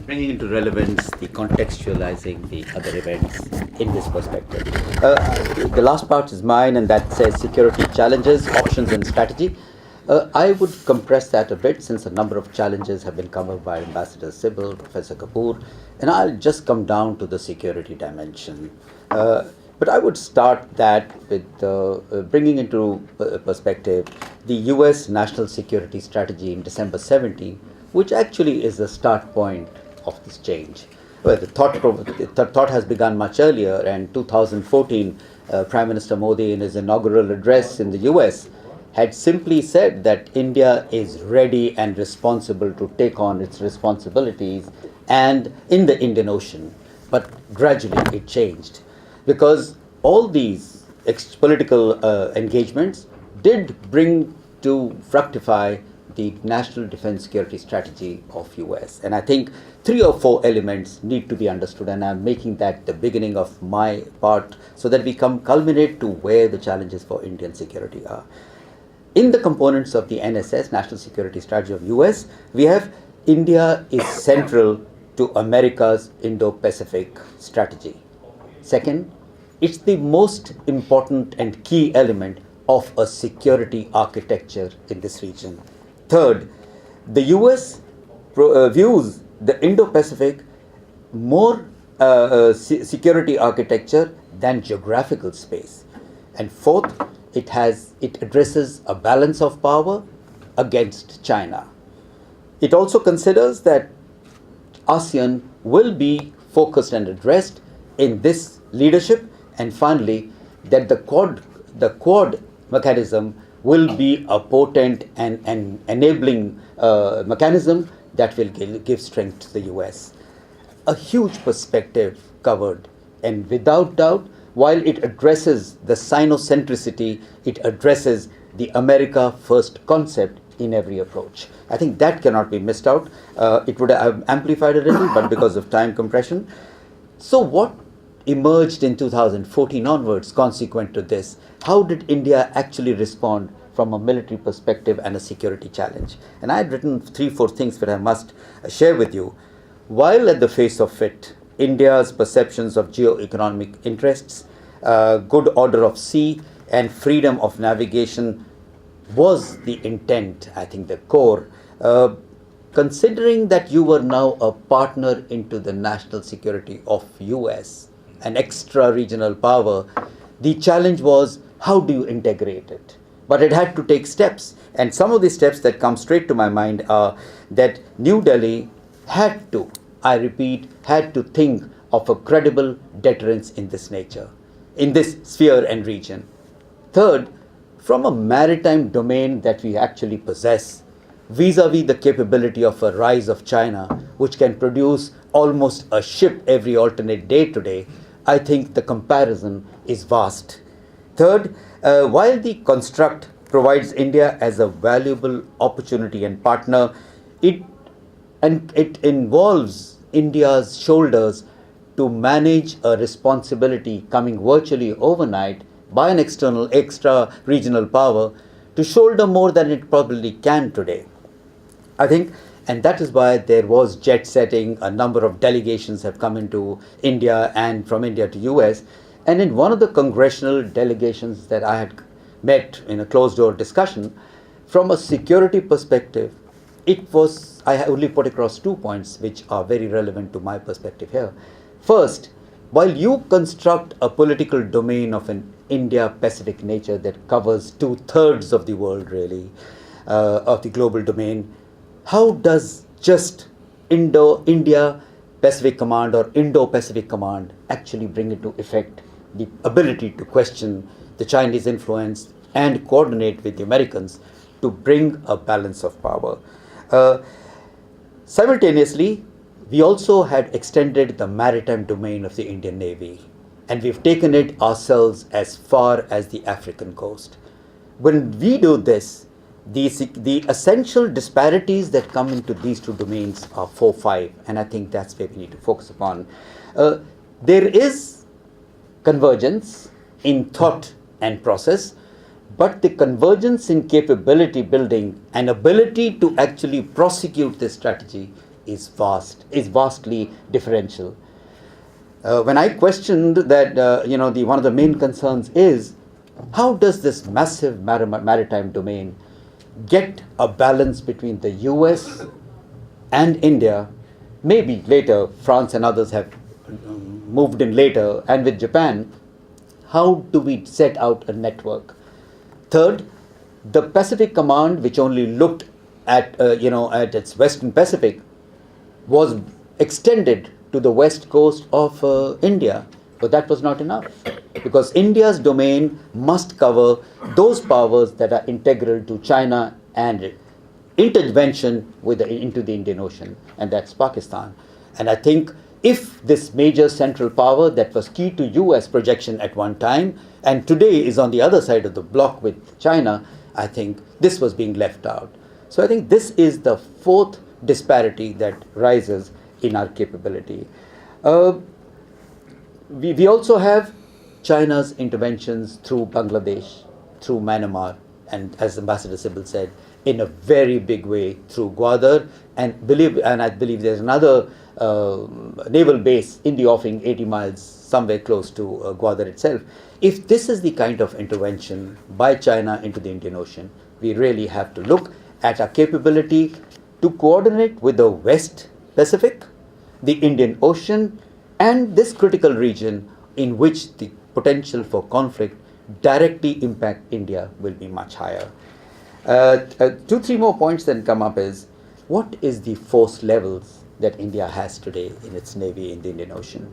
bringing into relevance the contextualizing the other events in this perspective. The last part is mine, and that says security challenges, options, and strategy. I would compress that a bit since a number of challenges have been covered by Ambassador Sybil, Professor Kapoor, and I'll just come down to the security dimension. But I would start that with bringing into perspective the US National Security Strategy in December 17, which actually is the start point of this change. Well, the thought has begun much earlier, and 2014, Prime Minister Modi, in his inaugural address in the US, had simply said that India is ready and responsible to take on its responsibilities and in the Indian Ocean. But gradually it changed, because all these political engagements did bring to fructify the National Defense Security Strategy of US. And I think 3 or 4 elements need to be understood, and I'm making that the beginning of my part so that we culminate to where the challenges for Indian security are. In the components of the NSS, National Security Strategy of US, we have India is central to America's Indo-Pacific strategy. Second, it's the most important and key element of a security architecture in this region. Third, the US views the Indo-Pacific more security architecture than geographical space. And fourth, it addresses a balance of power against China. It also considers that ASEAN will be focused and addressed in this leadership, and finally, that the Quad mechanism will be a potent and enabling mechanism that will give strength to the US. A huge perspective covered, and without doubt, while it addresses the Sinocentricity, it addresses the America First concept in every approach. I think that cannot be missed out. It would have amplified a little, but because of time compression. So what emerged in 2014 onwards consequent to this? How did India actually respond from a military perspective and a security challenge? And I had written 3-4 things that I must share with you. While at the face of it, India's perceptions of geo-economic interests, good order of sea, and freedom of navigation was the intent, I think the core. Considering that you were now a partner into the national security of US, an extra-regional power, the challenge was, how do you integrate it? But it had to take steps. And some of the steps that come straight to my mind are that New Delhi had to, I repeat, had to think of a credible deterrence in this nature, in this sphere and region. Third, from a maritime domain that we actually possess, vis-a-vis the capability of a rise of China, which can produce almost a ship every alternate day today, I think the comparison is vast. Third, while the construct provides India as a valuable opportunity and partner, it involves India's shoulders to manage a responsibility coming virtually overnight by an extra-regional power to shoulder more than it probably can today. I think, and that is why there was jet setting. A number of delegations have come into India and from India to US. And in one of the congressional delegations that I had met in a closed-door discussion, from a security perspective, I only put across 2 points which are very relevant to my perspective here. First, while you construct a political domain of an India-Pacific nature that covers 2/3 of the world really, of the global domain, how does just India-Pacific Command or Indo-Pacific Command actually bring into effect the ability to question the Chinese influence and coordinate with the Americans to bring a balance of power? Simultaneously, we also had extended the maritime domain of the Indian Navy, and we've taken it ourselves as far as the African coast. When we do this, the essential disparities that come into these 2 domains are 4-5, and I think that's where we need to focus upon. There is convergence in thought and process, but the convergence in capability building and ability to actually prosecute this strategy is vastly differential. When I questioned that, one of the main concerns is how does this massive maritime domain get a balance between the US and India? Maybe later France and others have moved in later, and with Japan. How do we set out a network? Third, the Pacific Command, which only looked at its Western Pacific, was extended to the west coast of India, but that was not enough, because India's domain must cover those powers that are integral to China and intervention into the Indian Ocean, and that's Pakistan. And I think if this major central power that was key to US projection at one time and today is on the other side of the block with China, I think this was being left out. So I think this is the fourth disparity that rises in our capability. We also have China's interventions through Bangladesh, through Myanmar, and as Ambassador Sybil said, in a very big way through Gwadar, and I believe there's another naval base in the offing 80 miles somewhere close to Gwadar itself. If this is the kind of intervention by China into the Indian Ocean, we really have to look at our capability to coordinate with the West Pacific, the Indian Ocean, and this critical region in which the potential for conflict directly impact India will be much higher. 2-3 more points then come up is, what is the force levels that India has today in its navy in the Indian Ocean?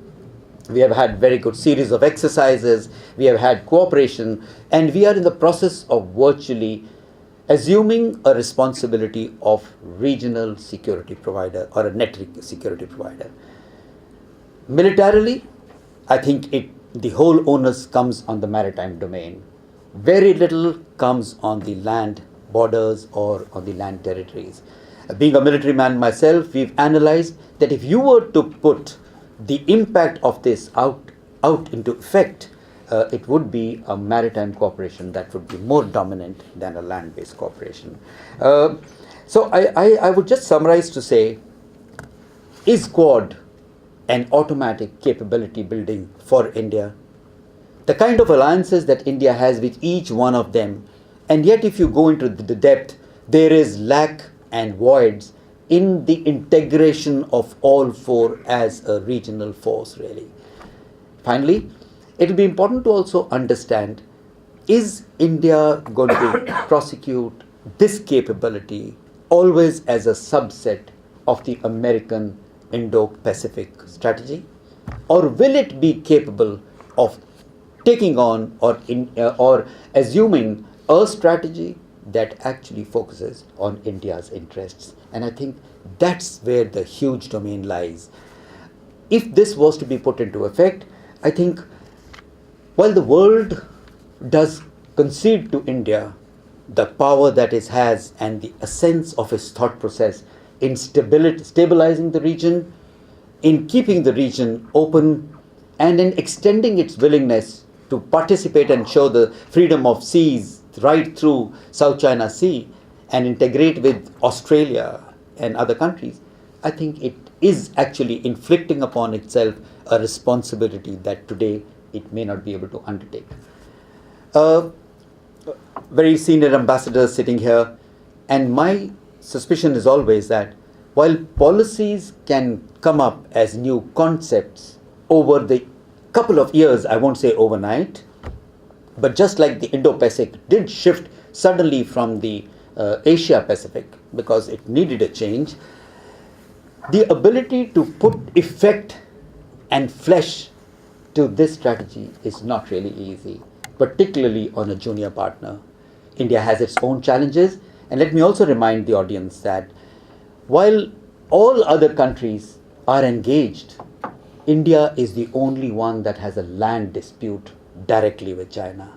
We have had very good series of exercises, we have had cooperation, and we are in the process of virtually assuming a responsibility of regional security provider or a net security provider. Militarily, I think the whole onus comes on the maritime domain. Very little comes on the land borders or on the land territories. Being a military man myself, we've analyzed that if you were to put the impact of this out into effect, it would be a maritime cooperation that would be more dominant than a land-based cooperation. So I would just summarize to say, is Quad an automatic capability building for India? The kind of alliances that India has with each one of them, and yet if you go into the depth, there is lack and voids in the integration of all four as a regional force, really. Finally, it will be important to also understand, is India going to prosecute this capability always as a subset of the American Indo-Pacific strategy? Or will it be capable of taking on or assuming a strategy that actually focuses on India's interests? And I think that's where the huge domain lies. If this was to be put into effect, I think while the world does concede to India the power that it has and the essence of its thought process in stabilizing the region, in keeping the region open, and in extending its willingness to participate and show the freedom of seas right through South China Sea and integrate with Australia and other countries, I think it is actually inflicting upon itself a responsibility that today it may not be able to undertake. Very senior ambassador sitting here, and my suspicion is always that while policies can come up as new concepts over the couple of years, I won't say overnight, but just like the Indo-Pacific did shift suddenly from the Asia-Pacific because it needed a change, the ability to put effect and flesh to this strategy is not really easy, particularly on a junior partner. India has its own challenges, and let me also remind the audience that while all other countries are engaged, India is the only one that has a land dispute directly with China.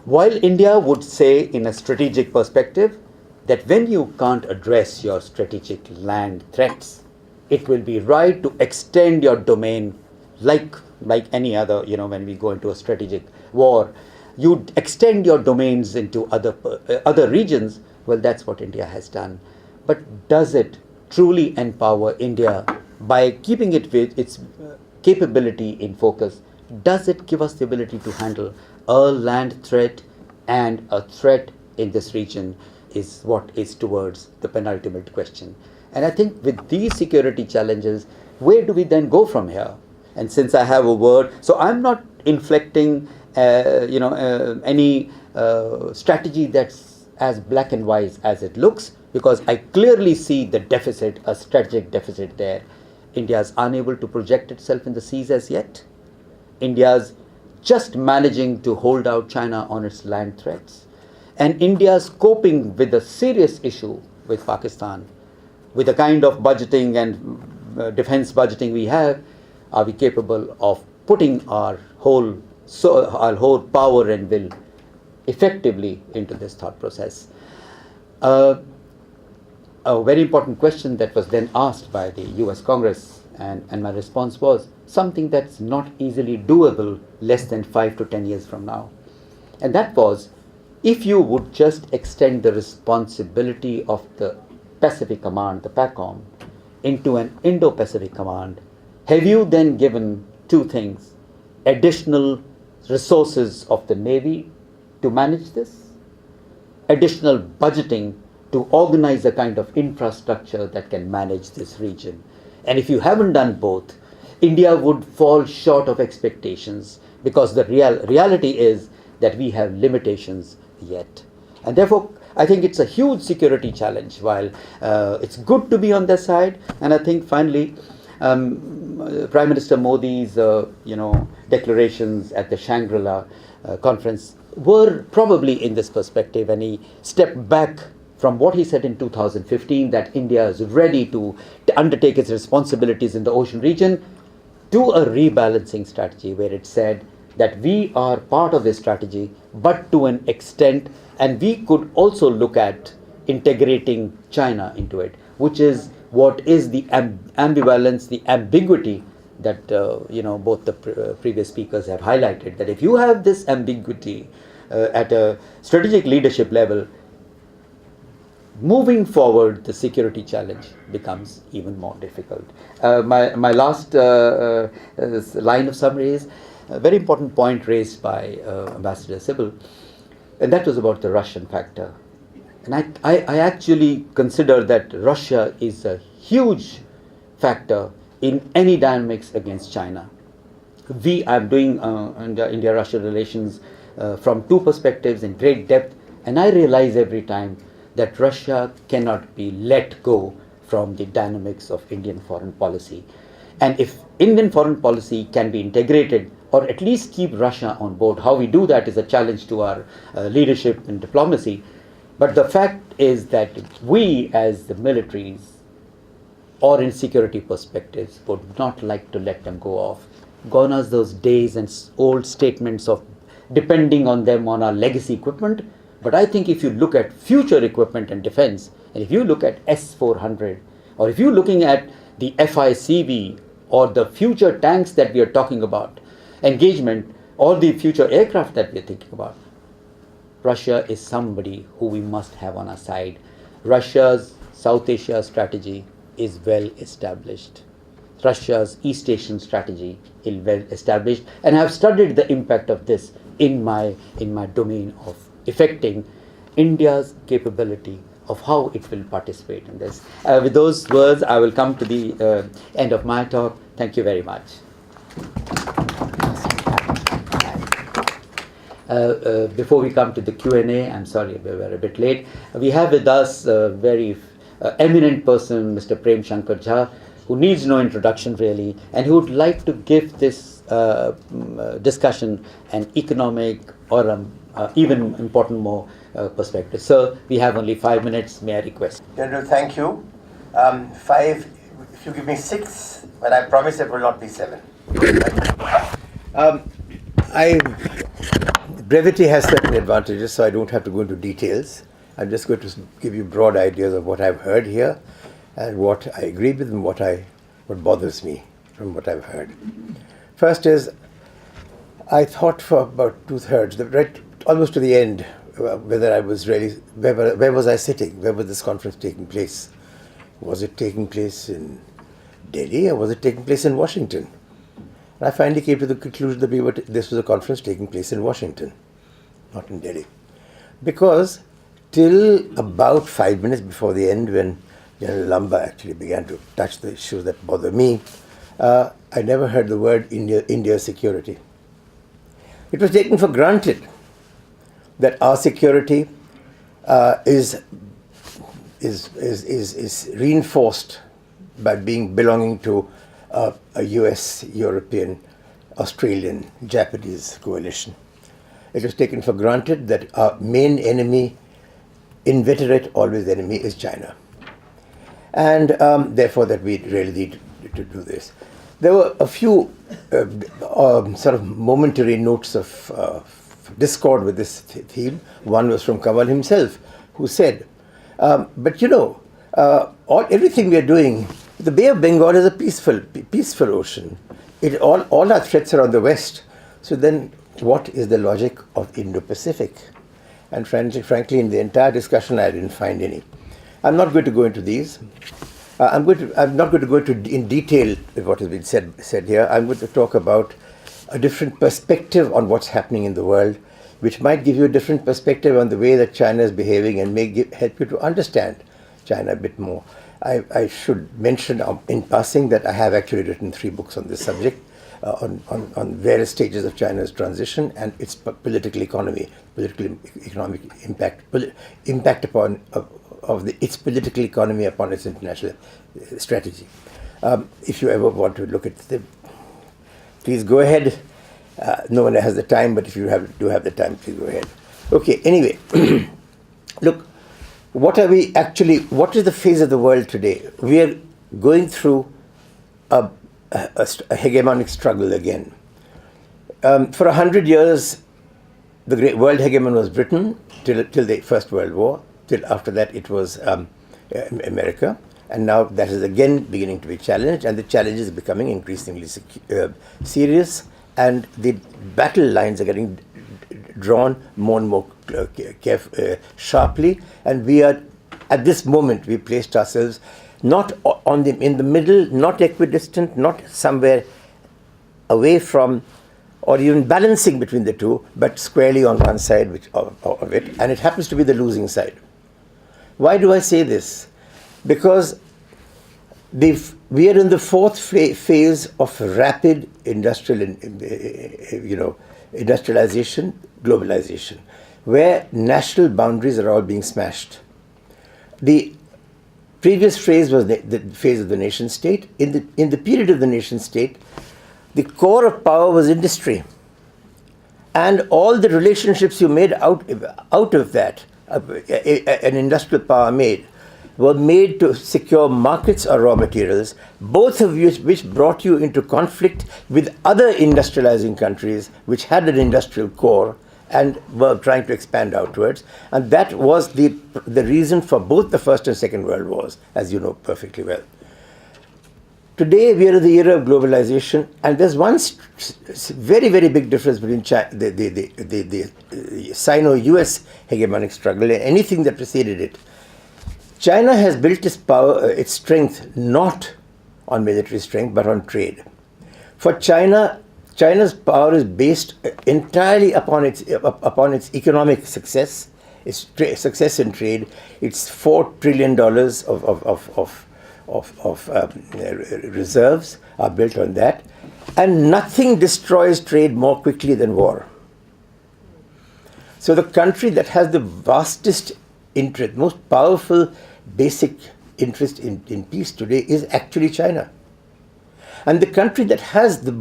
While India would say in a strategic perspective that when you can't address your strategic land threats, it will be right to extend your domain like any other, when we go into a strategic war, you extend your domains into other regions. Well, that's what India has done. But does it truly empower India by keeping it with its capability in focus? Does it give us the ability to handle a land threat and a threat in this region is what is towards the penultimate question. And I think with these security challenges, where do we then go from here? And since I have a word, so I'm not inflecting any strategy that's as black and white as it looks, because I clearly see the deficit, a strategic deficit there. India is unable to project itself in the seas as yet. India's just managing to hold out China on its land threats. And India's coping with a serious issue with Pakistan. With the kind of budgeting and defense budgeting we have, are we capable of putting our whole power and will effectively into this thought process? A very important question that was then asked by the US Congress, and my response was something that's not easily doable less than 5 to 10 years from now. And that was, if you would just extend the responsibility of the Pacific Command, the PACOM, into an Indo-Pacific Command, have you then given two things: additional resources of the Navy to manage this, additional budgeting to organize a kind of infrastructure that can manage this region? And if you haven't done both, India would fall short of expectations, because the reality is that we have limitations yet. And therefore, I think it's a huge security challenge. While it's good to be on their side, and I think finally, Prime Minister Modi's declarations at the Shangri-La conference were probably in this perspective, and he stepped back from what he said in 2015, that India is ready to undertake its responsibilities in the ocean region, to a rebalancing strategy where it said that we are part of this strategy, but to an extent, and we could also look at integrating China into it, which is what is the ambivalence, the ambiguity that both the previous speakers have highlighted. That if you have this ambiguity at a strategic leadership level, moving forward, the security challenge becomes even more difficult. My last line of summary is a very important point raised by Ambassador Sybil, and that was about the Russian factor. And I actually consider that Russia is a huge factor in any dynamics against China. I'm doing India-Russia relations from two perspectives in great depth, and I realize every time that Russia cannot be let go from the dynamics of Indian foreign policy. And if Indian foreign policy can be integrated, or at least keep Russia on board, how we do that is a challenge to our leadership and diplomacy. But the fact is that we as the militaries, or in security perspectives, would not like to let them go off. Gone are those days and old statements of depending on them on our legacy equipment. But I think if you look at future equipment and defense, and if you look at S-400, or if you're looking at the FICV, or the future tanks that we are talking about, engagement, or the future aircraft that we are thinking about, Russia is somebody who we must have on our side. Russia's South Asia strategy is well established. Russia's East Asian strategy is well established, and I have studied the impact of this in my domain of affecting India's capability of how it will participate in this. With those words, I will come to the end of my talk. Thank you very much. Before we come to the Q&A, I'm sorry we were a bit late. We have with us a very eminent person, Mr. Prem Shankar Jha, who needs no introduction really, and who would like to give this discussion an economic or even important more perspective. Sir, we have only 5 minutes. May I request? General, thank you. 5, if you give me 6, but I promise it will not be 7. Brevity has certain advantages, so I don't have to go into details. I'm just going to give you broad ideas of what I've heard here and what I agree with and what bothers me from what I've heard. First is, I thought for about 2/3, right almost to the end, whether I was really, where was I sitting? Where was this conference taking place? Was it taking place in Delhi or was it taking place in Washington? And I finally came to the conclusion that this was a conference taking place in Washington, not in Delhi. Because till about 5 minutes before the end, when General Lamba actually began to touch the issues that bother me, I never heard the word India security. It was taken for granted that our security is reinforced by belonging to a US, European, Australian, Japanese coalition. It was taken for granted that our main enemy, inveterate always enemy, is China. And therefore that we really need to do this. There were a few sort of momentary notes of discord with this theme. One was from Kamal himself, who said, but you know, everything we are doing, the Bay of Bengal is a peaceful ocean. All our threats are on the west. So then what is the logic of Indo-Pacific? And frankly, in the entire discussion, I didn't find any. I'm not going to go into these. I'm not going to go into in detail what has been said here. I'm going to talk about a different perspective on what's happening in the world, which might give you a different perspective on the way that China is behaving and may help you to understand China a bit more. I should mention in passing that I have actually written 3 books on this subject, on various stages of China's transition and its political economy, political economic impact upon its political economy upon its international strategy. If you ever want to look at them, please go ahead. No one has the time, but if you do have the time, please go ahead. Okay, anyway, look, what is the phase of the world today? We are going through a hegemonic struggle again. For 100 years, the great world hegemon was Britain till the First World War. Till after that, it was America. And now that is again beginning to be challenged, and the challenge is becoming increasingly serious, and the battle lines are getting drawn more and more sharply. And we are, at this moment, we placed ourselves not in the middle, not equidistant, not somewhere away from, or even balancing between the two, but squarely on one side of it, and it happens to be the losing side. Why do I say this? Because we are in the 4th phase of rapid industrialization, globalization, where national boundaries are all being smashed. The previous phase was the phase of the nation state. In the period of the nation state, the core of power was industry, and all the relationships you made out of that, an industrial power were made to secure markets or raw materials, both of which brought you into conflict with other industrializing countries which had an industrial core and were trying to expand outwards. And that was the reason for both the First and Second World Wars, as you know perfectly well. Today, we are in the era of globalization, and there's one very, very big difference between the Sino-US hegemonic struggle and anything that preceded it. China has built its strength not on military strength, but on trade. For China's power is based entirely upon its economic success, its success in trade. It's $4 trillion of reserves are built on that, and nothing destroys trade more quickly than war. So the country that has the vastest interest, most powerful basic interest in peace today is actually China. And the country that has the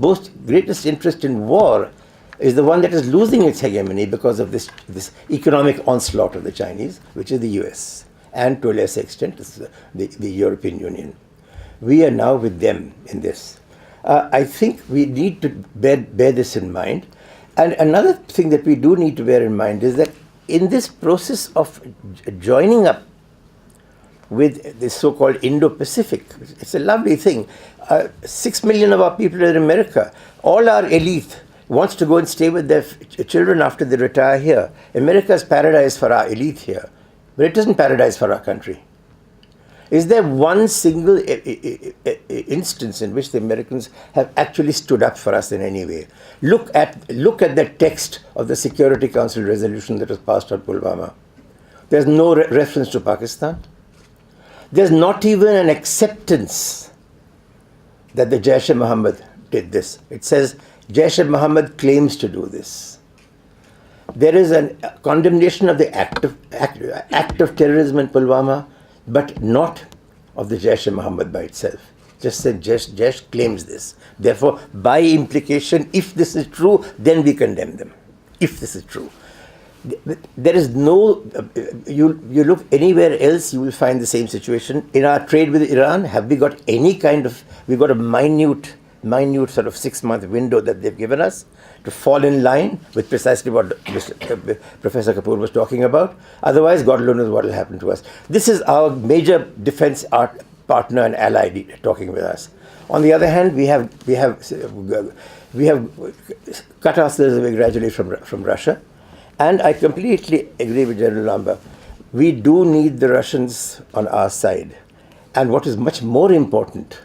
greatest interest in war is the one that is losing its hegemony because of this economic onslaught of the Chinese, which is the US, and to a lesser extent the European Union. We are now with them in this. I think we need to bear this in mind. And another thing that we do need to bear in mind is that in this process of joining up with the so-called Indo-Pacific, it's a lovely thing. 6 million of our people are in America. All our elite wants to go and stay with their children after they retire here. America's paradise for our elite here, but it isn't paradise for our country. Is there one single instance in which the Americans have actually stood up for us in any way? Look at the text of the Security Council resolution that was passed on Pulwama. There's no reference to Pakistan. There's not even an acceptance that the Jaish-e-Mohammed did this. It says Jaish-e-Mohammed claims to do this. There is a condemnation of the act of terrorism in Pulwama, but not of the Jaish-e-Mohammed by itself. Just said Jaish claims this. Therefore, by implication, if this is true, then we condemn them. If this is true. There is no, you look anywhere else, you will find the same situation. In our trade with Iran, have we got any kind of, we've got a minute sort of 6-month window that they've given us to fall in line with precisely what Professor Kapoor was talking about. Otherwise, God alone knows what will happen to us. This is our major defense partner and ally talking with us. On the other hand, we have cut ourselves away gradually from Russia. And I completely agree with General Lamba. We do need the Russians on our side. And what is much more important,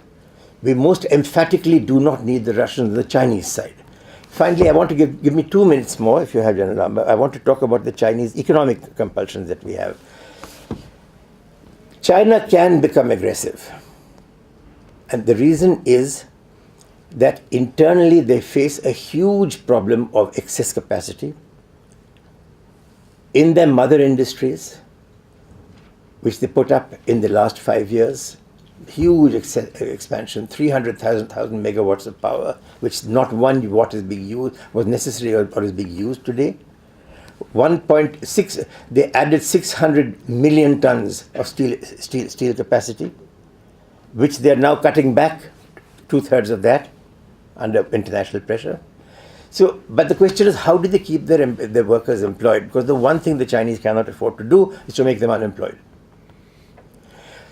we most emphatically do not need the Russians on the Chinese side. Finally, I want to give me 2 minutes more, if you have, General Lamba. I want to talk about the Chinese economic compulsions that we have. China can become aggressive. And the reason is that internally they face a huge problem of excess capacity in their mother industries, which they put up in the last 5 years. Huge expansion, 300,000 megawatts of power, which not 1 watt is being used, was necessary or is being used today. 1.6, they added 600 million tons of steel capacity, which they are now cutting back, 2/3 of that, under international pressure. So, but the question is, how do they keep their workers employed? Because the one thing the Chinese cannot afford to do is to make them unemployed.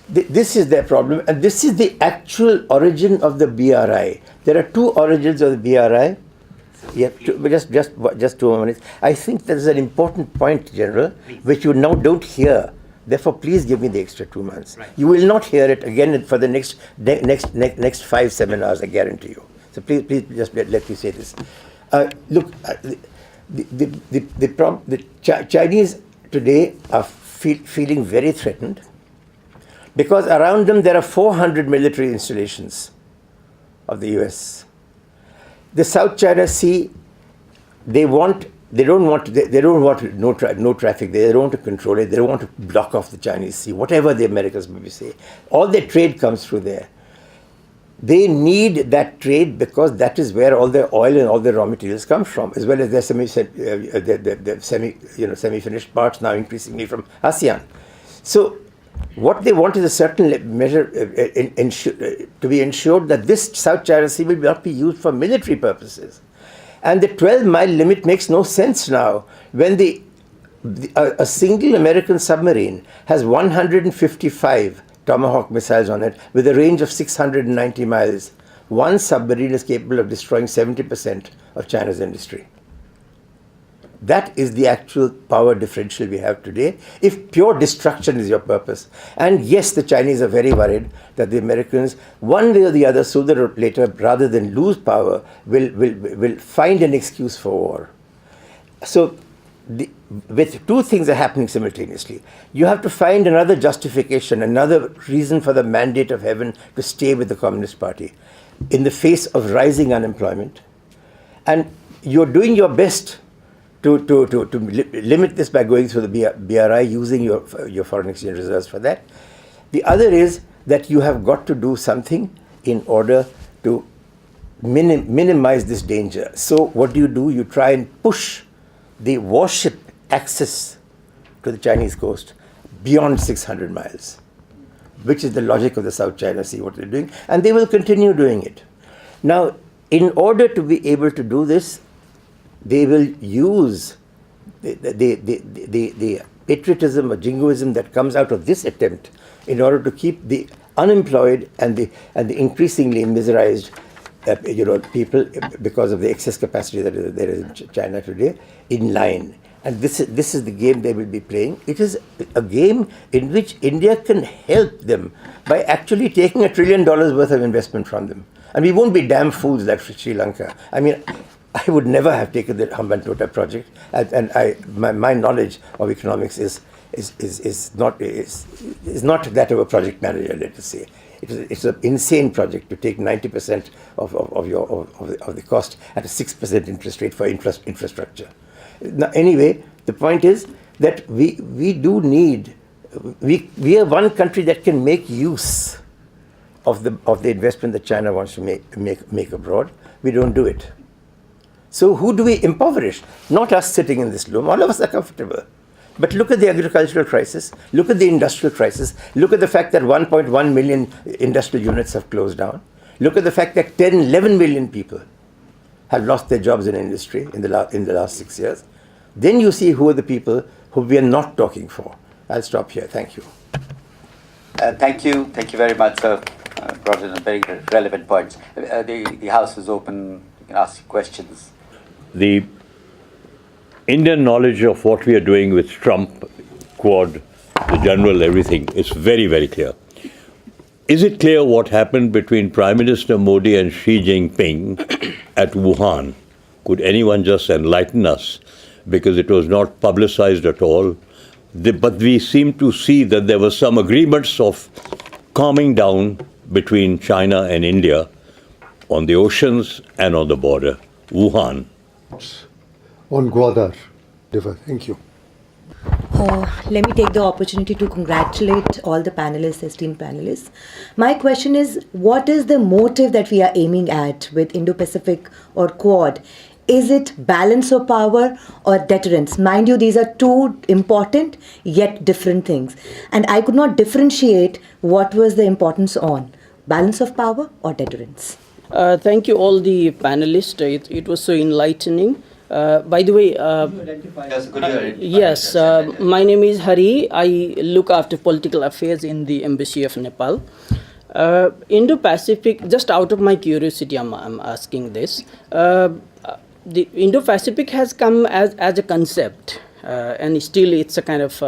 This is their problem, and this is the actual origin of the BRI. There are 2 origins of the BRI. Yeah, just 2 minutes. I think there is an important point, General, which you now don't hear. Therefore, please give me the extra 2 months. Right. You will not hear it again for the next 5 seminars, I guarantee you. So please just let me say this. Look, the Chinese today are feeling very threatened, because around them there are 400 military installations of the US. The South China Sea, they don't want no traffic there. They don't want to control it. They don't want to block off the Chinese Sea, whatever the Americans maybe say. All their trade comes through there. They need that trade because that is where all their oil and all their raw materials come from, as well as their semi-finished parts now increasingly from ASEAN. So what they want is a certain measure to be ensured that this South China Sea will not be used for military purposes. And the 12-mile limit makes no sense now when a single American submarine has 155 Tomahawk missiles on it with a range of 690 miles. One submarine is capable of destroying 70% of China's industry. That is the actual power differential we have today, if pure destruction is your purpose. And yes, the Chinese are very worried that the Americans, one way or the other, sooner or later, rather than lose power, will find an excuse for war. So, with 2 things are happening simultaneously. You have to find another justification, another reason for the mandate of heaven to stay with the Communist Party in the face of rising unemployment. And you're doing your best to limit this by going through the BRI, using your foreign exchange reserves for that. The other is that you have got to do something in order to minimize this danger. So what do? You try and push the warship access to the Chinese coast beyond 600 miles, which is the logic of the South China Sea, what they're doing, and they will continue doing it. Now, in order to be able to do this, they will use the patriotism or jingoism that comes out of this attempt in order to keep the unemployed and the increasingly miserized people, because of the excess capacity that there is in China today, in line. and this is the game they will be playing. It is a game in which India can help them by actually taking $1 trillion worth of investment from them. And we won't be damn fools like Sri Lanka. I mean, I would never have taken the Hambantota project, and my knowledge of economics is not that of a project manager. Let us say it's an insane project to take 90% of the cost at a 6% interest rate for infrastructure. Now, anyway, the point is that we do need we are one country that can make use of the investment that China wants to make abroad. We don't do it. So who do we impoverish? Not us sitting in this room. All of us are comfortable. But look at the agricultural crisis. Look at the industrial crisis. Look at the fact that 1.1 million industrial units have closed down. Look at the fact that 11 million people have lost their jobs in industry in the last 6 years. Then you see who are the people who we are not talking for. I'll stop here. Thank you. Thank you. Thank you very much, sir. Brought in a very relevant points. The House is open. You can ask questions. The Indian knowledge of what we are doing with Trump, Quad, the general, everything, is very, very clear. Is it clear what happened between Prime Minister Modi and Xi Jinping at Wuhan? Could anyone just enlighten us? Because it was not publicized at all. But we seem to see that there were some agreements of calming down between China and India on the oceans and on the border. Wuhan. On Gwadar River. Thank you. Let me take the opportunity to congratulate all the panelists, esteemed panelists. My question is, what is the motive that we are aiming at with Indo-Pacific or Quad? Is it balance of power or deterrence? Mind you, these are two important yet different things. And I could not differentiate what was the importance on balance of power or deterrence. Thank you all the panelists. It was so enlightening. By the way, yes, my name is Hari. I look after political affairs in the Embassy of Nepal. Indo-Pacific, just out of my curiosity, I'm asking this. The Indo-Pacific has come as a concept, and still it's a kind of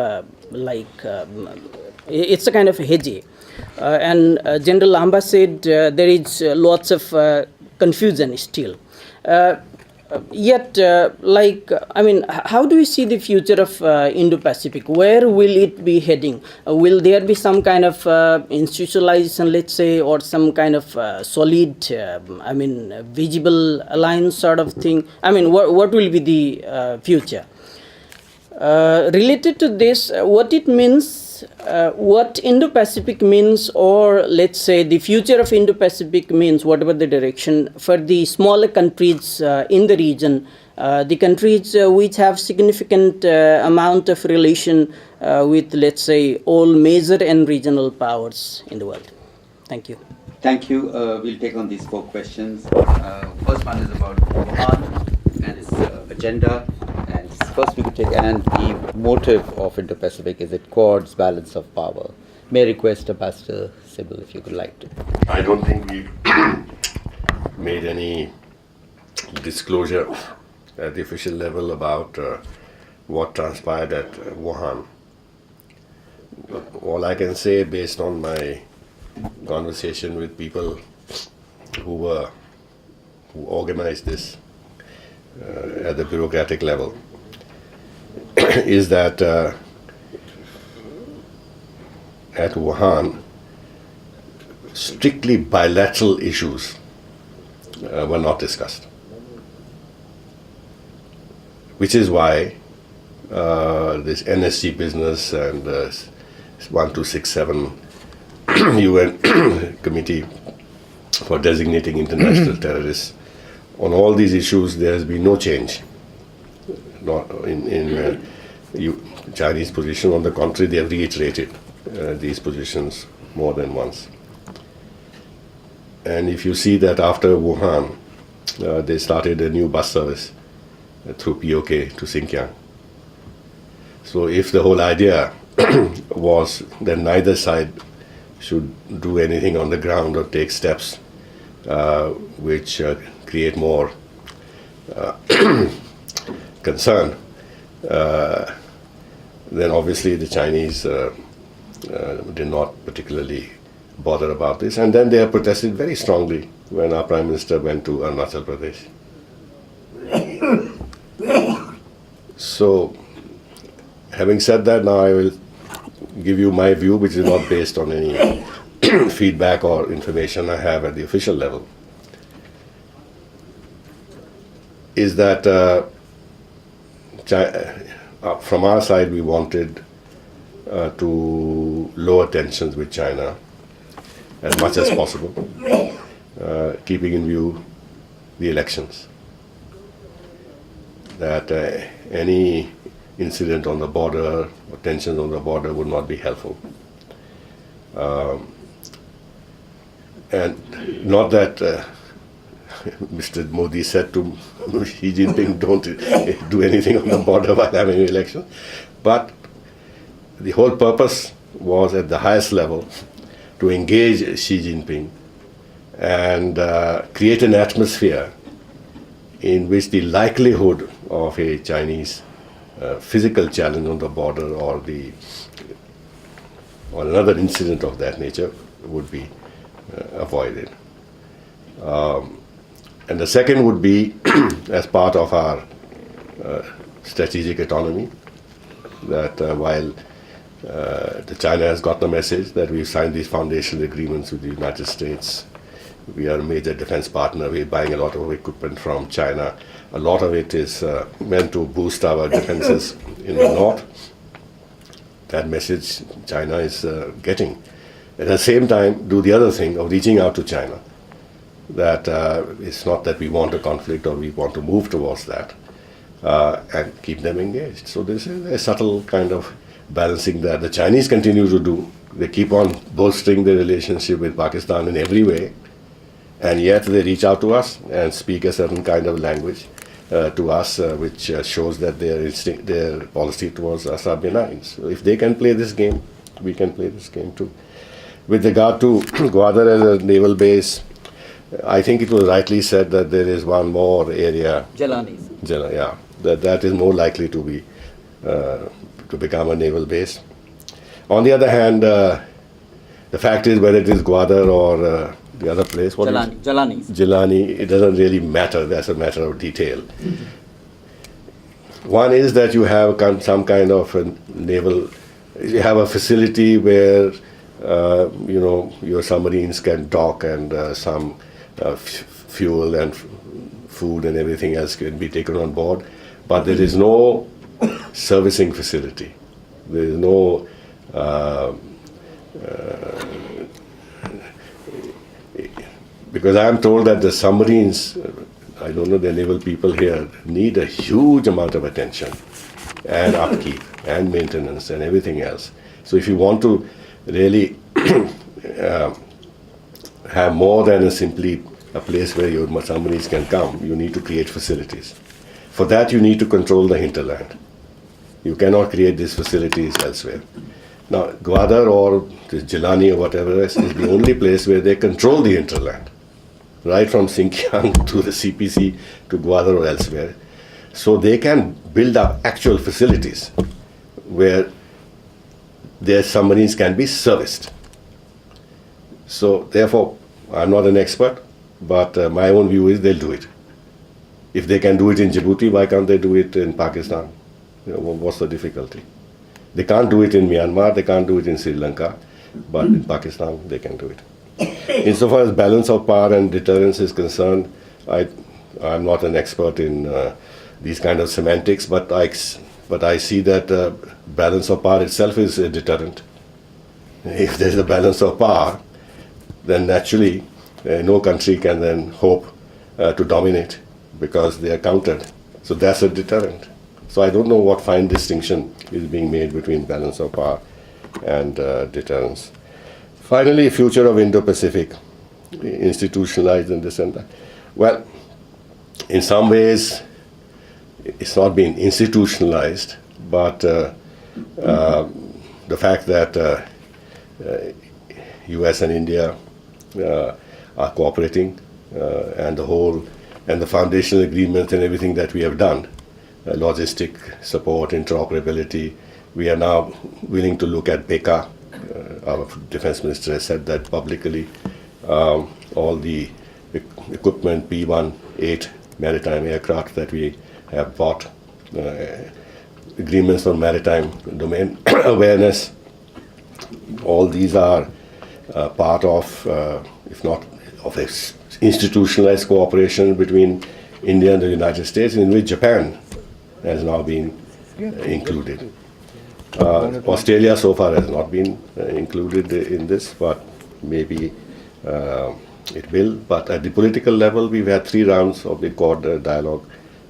it's a kind of hedge. And General Lamba said there is lots of confusion still. Yet, how do you see the future of Indo-Pacific? Where will it be heading? Will there be some kind of institutionalization, let's say, or some kind of solid, visible alliance sort of thing? What will be the future? Related to this, what it means, what Indo-Pacific means, or let's say the future of Indo-Pacific means, whatever the direction, for the smaller countries in the region, the countries which have significant amount of relation with, let's say, all major and regional powers in the world. Thank you. Thank you. We'll take on these 4 questions. First one is about Wuhan and its agenda. And first we could take, and the motive of Indo-Pacific, is it Quad's balance of power? May I request Ambassador Sybil if you could like to. I don't think we've made any disclosure at the official level about what transpired at Wuhan. All I can say, based on my conversation with people who organized this at the bureaucratic level, is that at Wuhan, strictly bilateral issues were not discussed. Which is why this NSG business and 1267 UN Committee for Designating International Terrorists, on all these issues there has been no change in Chinese position. On the contrary, they have reiterated these positions more than once. And if you see that after Wuhan, they started a new bus service through POK to Xinjiang. So if the whole idea was that neither side should do anything on the ground or take steps which create more concern, then obviously the Chinese did not particularly bother about this. And then they have protested very strongly when our Prime Minister went to Arunachal Pradesh. So, having said that, now I will give you my view, which is not based on any feedback or information I have at the official level, is that from our side we wanted to lower tensions with China as much as possible, keeping in view the elections. That any incident on the border or tensions on the border would not be helpful. And not that Mr. Modi said to Xi Jinping, don't do anything on the border while having an election, but the whole purpose was at the highest level to engage Xi Jinping and create an atmosphere in which the likelihood of a Chinese physical challenge on the border or another incident of that nature would be avoided. And the second would be, as part of our strategic autonomy, that while China has got the message that we've signed these foundational agreements with the United States, we are a major defense partner, we're buying a lot of equipment from China. A lot of it is meant to boost our defenses in the north. That message China is getting. At the same time, do the other thing of reaching out to China. That it's not that we want a conflict or we want to move towards that, and keep them engaged. So this is a subtle kind of balancing that the Chinese continue to do. They keep on bolstering their relationship with Pakistan in every way, and yet they reach out to us and speak a certain kind of language to us, which shows that their policy towards us are benign. So if they can play this game, we can play this game too. With regard to Gwadar as a naval base, I think it was rightly said that there is one more area. Jelani. Yeah, that is more likely to be to become a naval base. On the other hand, the fact is whether it is Gwadar or the other place. Jelani, it doesn't really matter. That's a matter of detail. One is that you have some kind of a naval, you have a facility where your submarines can dock and some fuel and food and everything else can be taken on board, but there is no servicing facility. There is no because I am told that the submarines, I don't know the naval people here, need a huge amount of attention and upkeep and maintenance and everything else. So if you want to really have more than simply a place where your submarines can come, you need to create facilities. For that you need to control the hinterland. You cannot create these facilities elsewhere. Now Gwadar or Jelani or whatever else is the only place where they control the hinterland, right from Xinjiang to the CPC to Gwadar or elsewhere. So they can build up actual facilities where their submarines can be serviced. So therefore, I'm not an expert, but my own view is they'll do it. If they can do it in Djibouti, why can't they do it in Pakistan? What's the difficulty? They can't do it in Myanmar, they can't do it in Sri Lanka, but in Pakistan they can do it. Insofar as balance of power and deterrence is concerned, I'm not an expert in these kind of semantics, but I see that balance of power itself is a deterrent. If there's a balance of power, then naturally no country can then hope to dominate because they are countered. So that's a deterrent. So I don't know what fine distinction is being made between balance of power and deterrence. Finally, future of Indo-Pacific, institutionalized and this and that. Well, in some ways, it's not been institutionalized, but the fact that US and India are cooperating and the foundational agreements and everything that we have done logistic support, interoperability. We are now willing to look at BECA. Our defense minister has said that publicly. All the equipment, P-1-8 maritime aircraft that we have bought, agreements on maritime domain awareness. All these are part of, if not of a institutionalized cooperation between India and the United States, in which Japan has now been included. Australia so far has not been included in this, but maybe it will. But at the political level, we've had 3 rounds of the Quad dialogue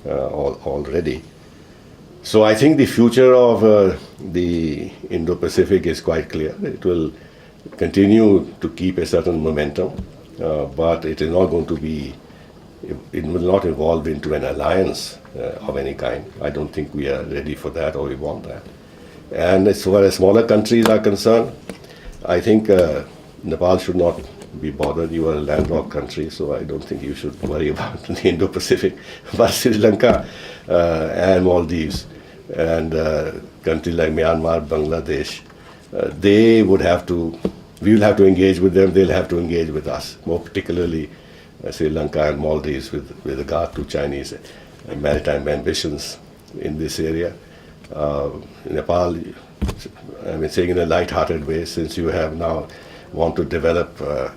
already. So I think the future of the Indo-Pacific is quite clear. It will continue to keep a certain momentum, but it is not going to be, it will not evolve into an alliance of any kind. I don't think we are ready for that or we want that. And as far as smaller countries are concerned, I think Nepal should not be bothered. You are a landlocked country, so I don't think you should worry about the Indo-Pacific. But Sri Lanka and Maldives and countries like Myanmar, Bangladesh, they would have to, we will have to engage with them, they'll have to engage with us, more particularly Sri Lanka and Maldives with regard to Chinese maritime ambitions in this area. Nepal, I mean, saying in a light-hearted way, since you have now want to develop a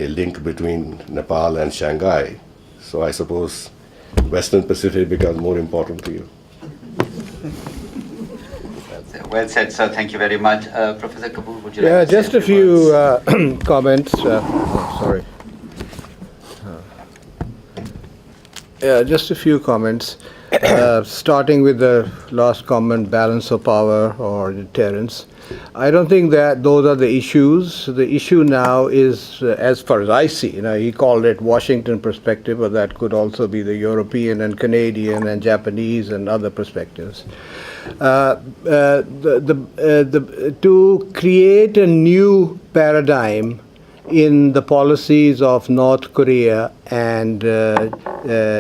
link between Nepal and Shanghai, so I suppose Western Pacific becomes more important to you. Well said, sir. Thank you very much. Professor Kapoor, would you Yeah, like to just say a few comments. Sorry. Yeah, just a few comments. Starting with the last comment, balance of power or deterrence. I don't think that those are the issues. The issue now is, as far as I see, he called it Washington perspective, but that could also be the European and Canadian and Japanese and other perspectives. To create a new paradigm in the policies of North Korea and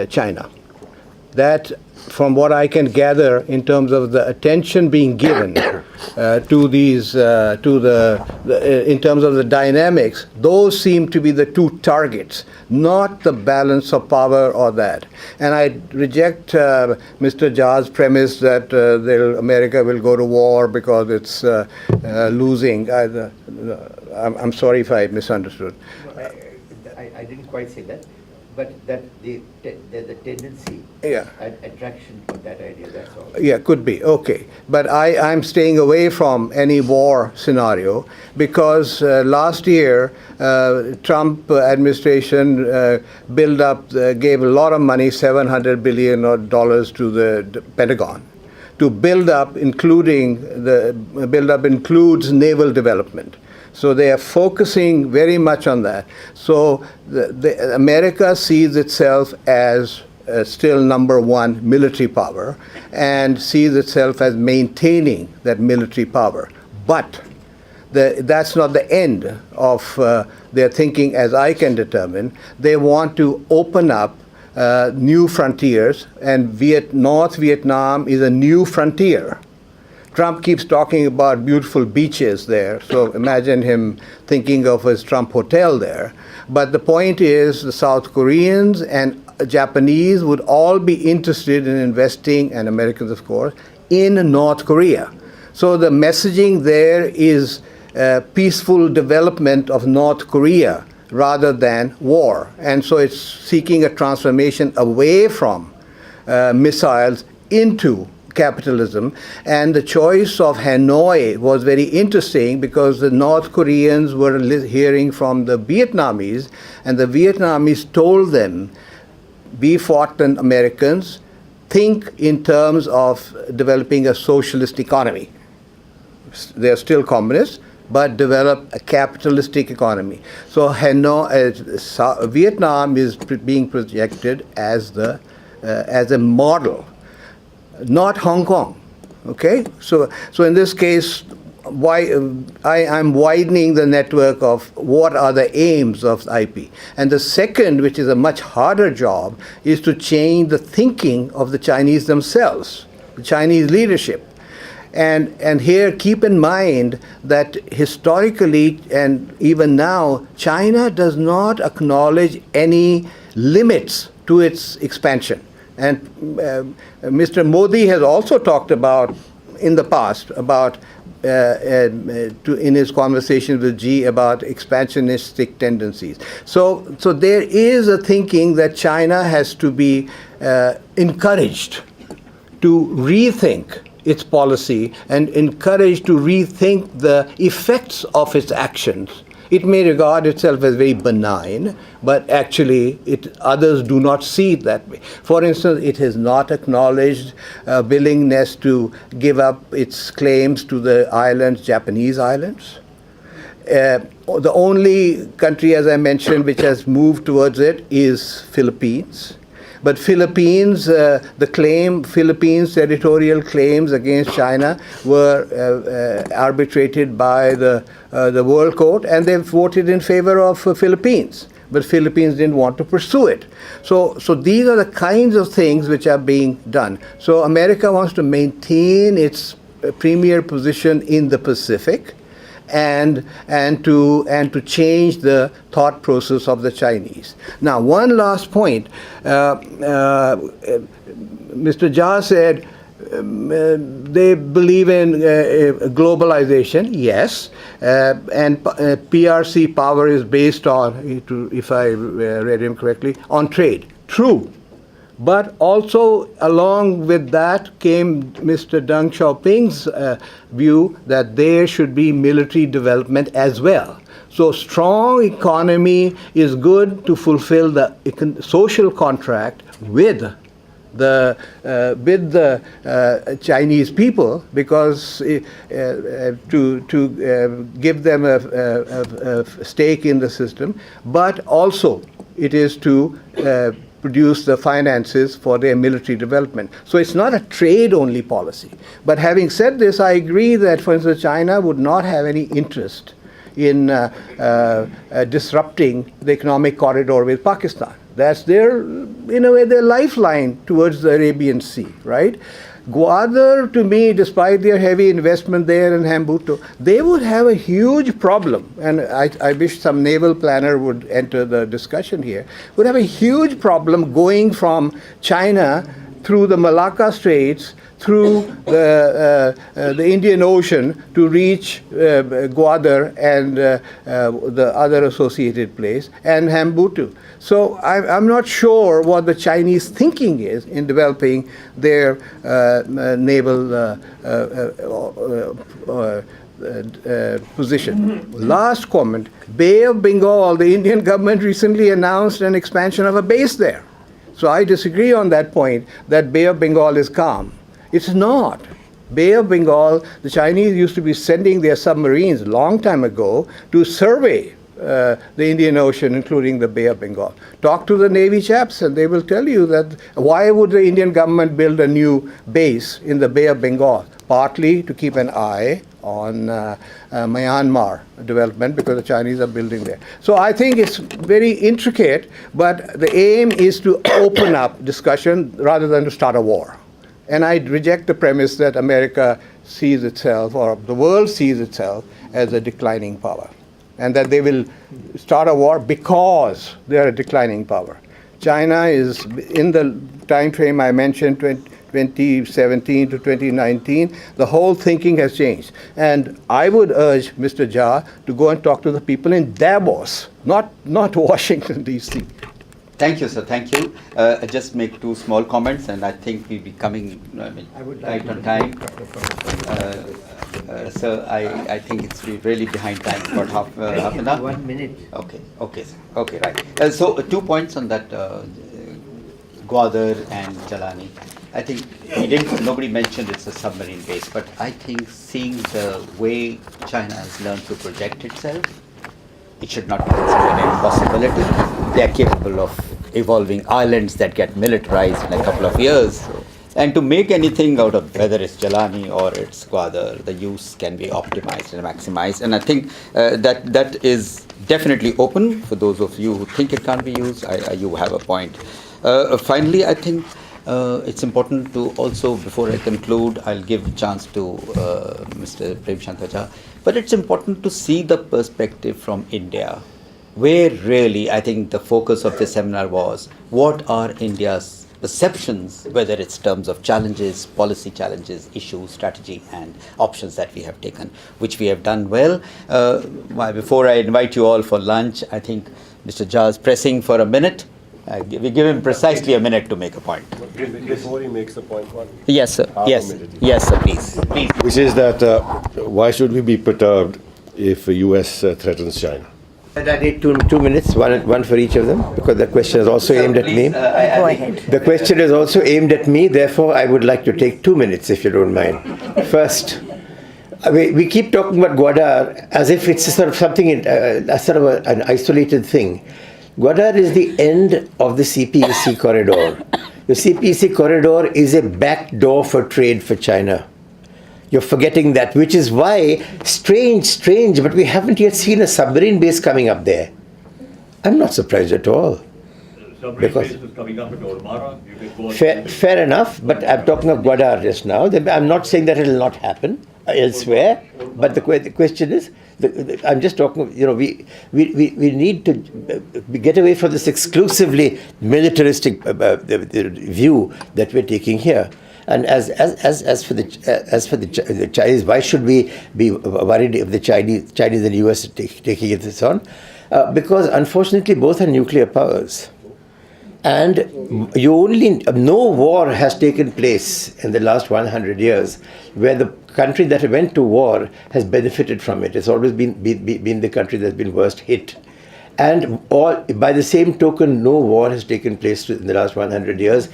China. That, from what I can gather, in terms of the attention being given to these, in terms of the dynamics, those seem to be the 2 targets, not the balance of power or that. And I reject Mr. Jha's premise that America will go to war because it's losing. I'm sorry if I misunderstood. I didn't quite say that, but that there's a tendency, attraction for that idea, that's all. Yeah, could be, okay. But I'm staying away from any war scenario because last year, Trump administration gave a lot of money, $700 billion to the Pentagon, to build up, includes naval development. So they are focusing very much on that. So America sees itself as still number 1 military power and sees itself as maintaining that military power. But that's not the end of their thinking, as I can determine. They want to open up new frontiers, and North Vietnam is a new frontier. Trump keeps talking about beautiful beaches there, so imagine him thinking of his Trump hotel there. But the point is, the South Koreans and Japanese would all be interested in investing, and Americans of course, in North Korea. So the messaging there is peaceful development of North Korea rather than war. And so it's seeking a transformation away from missiles into capitalism. And the choice of Hanoi was very interesting because the North Koreans were hearing from the Vietnamese, and the Vietnamese told them, we fought the Americans, think in terms of developing a socialist economy. They're still communists, but develop a capitalistic economy. So Vietnam is being projected as a model, not Hong Kong. Okay, so in this case, I'm widening the network of what are the aims of IP. And the second, which is a much harder job, is to change the thinking of the Chinese themselves, the Chinese leadership. And here, keep in mind that historically and even now, China does not acknowledge any limits to its expansion. And Mr. Modi has also talked about, in the past, about in his conversations with Xi about expansionistic tendencies. So there is a thinking that China has to be encouraged to rethink its policy and encouraged to rethink the effects of its actions. It may regard itself as very benign, but actually others do not see it that way. For instance, it has not acknowledged willingness to give up its claims to the islands, Japanese islands. The only country, as I mentioned, which has moved towards it is Philippines. But Philippines territorial claims against China were arbitrated by the World Court, and they voted in favor of Philippines. But Philippines didn't want to pursue it. So these are the kinds of things which are being done. So America wants to maintain its premier position in the Pacific, and to change the thought process of the Chinese. Now, one last point. Mr. Jha said they believe in globalization, yes, and PRC power is based on, if I read him correctly, on trade. True. But also along with that came Mr. Deng Xiaoping's view that there should be military development as well. So strong economy is good to fulfill the social contract with the Chinese people, because to give them a stake in the system, but also it is to produce the finances for their military development. So it's not a trade-only policy. But having said this, I agree that, for instance, China would not have any interest in disrupting the economic corridor with Pakistan. That's in a way, their lifeline towards the Arabian Sea, right? Gwadar, to me, despite their heavy investment there in Hambuto, they would have a huge problem, and I wish some naval planner would enter the discussion here, would have a huge problem going from China through the Malacca Straits, through the Indian Ocean to reach Gwadar and the other associated place, and Hambutu. So I'm not sure what the Chinese thinking is in developing their naval position. Last comment, Bay of Bengal, the Indian government recently announced an expansion of a base there. So I disagree on that point, that Bay of Bengal is calm. It's not. Bay of Bengal, the Chinese used to be sending their submarines long time ago to survey the Indian Ocean, including the Bay of Bengal. Talk to the Navy chaps and they will tell you that why would the Indian government build a new base in the Bay of Bengal? Partly to keep an eye on Myanmar development, because the Chinese are building there. So I think it's very intricate, but the aim is to open up discussion rather than to start a war. And I reject the premise that America sees itself, or the world sees itself, as a declining power, and that they will start a war because they are a declining power. China is, in the time frame I mentioned, 2017 to 2019, the whole thinking has changed. And I would urge Mr. Jha to go and talk to the people in Davos, not Washington, D.C. Thank you, sir. Thank you. I just make two small comments, and I think we'll be coming right on time. So I think it's really behind time, about half an hour. 1 minute. Okay, sir. Okay, right. So 2 points on that, Gwadar and Jalani. I think nobody mentioned it's a submarine base, but I think seeing the way China has learned to project itself, it should not be considered an impossibility. They are capable of evolving islands that get militarized in a couple of years. And to make anything out of whether it's Jalani or it's Gwadar, the use can be optimized and maximized. And I think that is definitely open for those of you who think it can't be used. You have a point. Finally, I think it's important to also, before I conclude, I'll give a chance to Mr. Prem Shantaja, but it's important to see the perspective from India, where really I think the focus of the seminar was, what are India's perceptions, whether it's terms of challenges, policy challenges, issues, strategy, and options that we have taken, which we have done well. Before I invite you all for lunch, I think Mr. Jha is pressing for a minute. We give him precisely a minute to make a point. Before he makes the point, one. Yes, sir. Yes, yes, sir. Please. Which is that why should we be perturbed if the US threatens China? And I need 2 minutes, one for each of them, because the question is also aimed at me. Go ahead. The question is also aimed at me, therefore I would like to take 2 minutes, if you don't mind. First, we keep talking about Gwadar as if it's sort of something, an isolated thing. Gwadar is the end of the CPEC corridor. The CPEC corridor is a back door for trade for China. You're forgetting that, which is why, strange, but we haven't yet seen a submarine base coming up there. I'm not surprised at all. Submarine base is coming up at Ormara. You can go Fair enough, but I'm talking of Gwadar just now. I'm not saying that it will not happen elsewhere, but the question is, I'm just talking, we need to get away from this exclusively militaristic view that we're taking here. And as for the Chinese, why should we be worried if the Chinese and the US are taking this on? Because unfortunately both are nuclear powers. And no war has taken place in the last 100 years where the country that went to war has benefited from it. It's always been the country that's been worst hit. And by the same token, no war has taken place in the last 100 years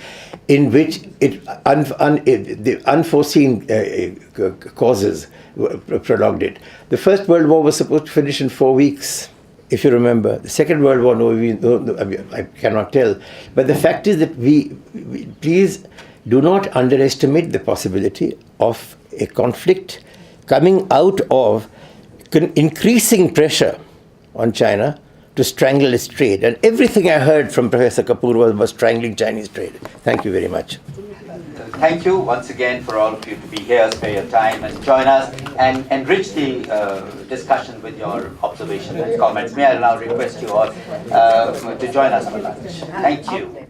in which the unforeseen causes prolonged it. The First World War was supposed to finish in 4 weeks, if you remember. The Second World War, I cannot tell. But the fact is that we please do not underestimate the possibility of a conflict coming out of increasing pressure on China to strangle its trade. And everything I heard from Professor Kapoor was strangling Chinese trade. Thank you very much. Thank you once again for all of you to be here, spare your time and join us and enrich the discussion with your observations and comments. May I now request you all to join us for lunch. Thank you.